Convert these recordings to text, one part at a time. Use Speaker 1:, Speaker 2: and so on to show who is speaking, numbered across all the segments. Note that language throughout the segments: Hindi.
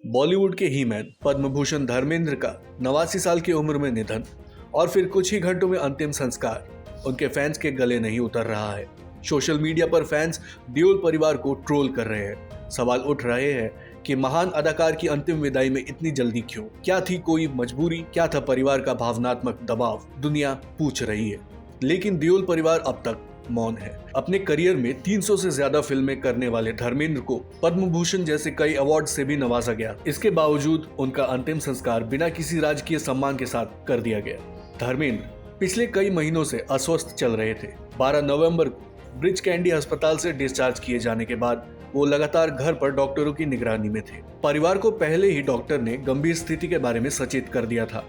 Speaker 1: बॉलीवुड के ही मैन पद्म भूषण धर्मेंद्र का 89 साल की उम्र में निधन और फिर कुछ ही घंटों में अंतिम संस्कार उनके फैंस के गले नहीं उतर रहा है। सोशल मीडिया पर फैंस देओल परिवार को ट्रोल कर रहे हैं। सवाल उठ रहे हैं कि महान अदाकार की अंतिम विदाई में इतनी जल्दी क्यों? क्या थी कोई मजबूरी? क्या था परिवार का भावनात्मक दबाव? दुनिया पूछ रही है, लेकिन देओल परिवार अब तक मौन है। अपने करियर में 300 से ज्यादा फिल्में करने वाले धर्मेंद्र को पद्म भूषण जैसे कई अवार्ड से भी नवाजा गया। इसके बावजूद उनका अंतिम संस्कार बिना किसी राजकीय सम्मान के साथ कर दिया गया। धर्मेंद्र पिछले कई महीनों से अस्वस्थ चल रहे थे। 12 नवंबर को ब्रिज कैंडी अस्पताल से डिस्चार्ज किए जाने के बाद वो लगातार घर पर डॉक्टरों की निगरानी में थे। परिवार को पहले ही डॉक्टर ने गंभीर स्थिति के बारे में सचेत कर दिया था।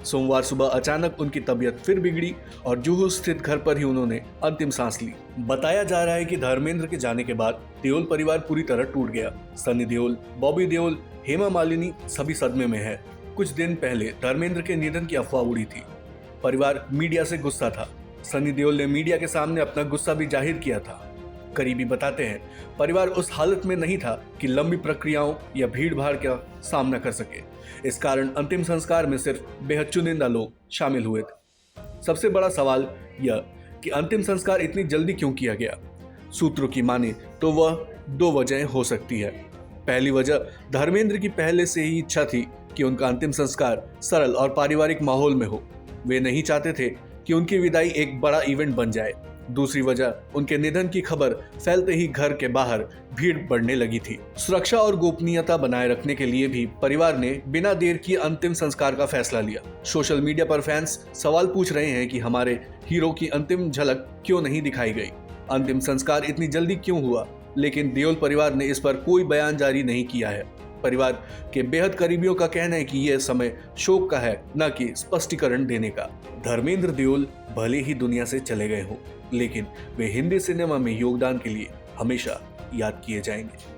Speaker 1: सोमवार सुबह अचानक उनकी तबीयत फिर बिगड़ी और जुहू स्थित घर पर ही उन्होंने अंतिम सांस ली। बताया जा रहा है कि धर्मेंद्र के जाने के बाद देओल परिवार पूरी तरह टूट गया। सनी देओल, बॉबी देओल, हेमा मालिनी सभी सदमे में है। कुछ दिन पहले धर्मेंद्र के निधन की अफवाह उड़ी थी। परिवार मीडिया से गुस्सा था। सनी देओल ने मीडिया के सामने अपना गुस्सा भी जाहिर किया था। करीबी बताते हैं परिवार उस हालत में नहीं था कि लंबी प्रक्रियाओं या भीड़ भाड़ का सामना कर सके। इस कारण अंतिम संस्कार में सिर्फ बेहद चुनिंदा लोग शामिल हुए थे। सबसे बड़ा सवाल यह कि अंतिम संस्कार इतनी जल्दी क्यों किया गया। सूत्रों की माने तो वह दो वजहें हो सकती है। पहली वजह, धर्मेंद्र की पहले से ही इच्छा थी कि उनका अंतिम संस्कार सरल और पारिवारिक माहौल में हो। वे नहीं चाहते थे कि उनकी विदाई एक बड़ा इवेंट बन जाए। दूसरी वजह, उनके निधन की खबर फैलते ही घर के बाहर भीड़ बढ़ने लगी थी। सुरक्षा और गोपनीयता बनाए रखने के लिए भी परिवार ने बिना देर किए अंतिम संस्कार का फैसला लिया। सोशल मीडिया पर फैंस सवाल पूछ रहे हैं कि हमारे हीरो की अंतिम झलक क्यों नहीं दिखाई गई, अंतिम संस्कार इतनी जल्दी क्यों हुआ। लेकिन देओल परिवार ने इस पर कोई बयान जारी नहीं किया है। परिवार के बेहद करीबियों का कहना है कि यह समय शोक का है, न कि स्पष्टीकरण देने का। धर्मेंद्र देओल भले ही दुनिया से चले गए हों, लेकिन वे हिंदी सिनेमा में योगदान के लिए हमेशा याद किए जाएंगे।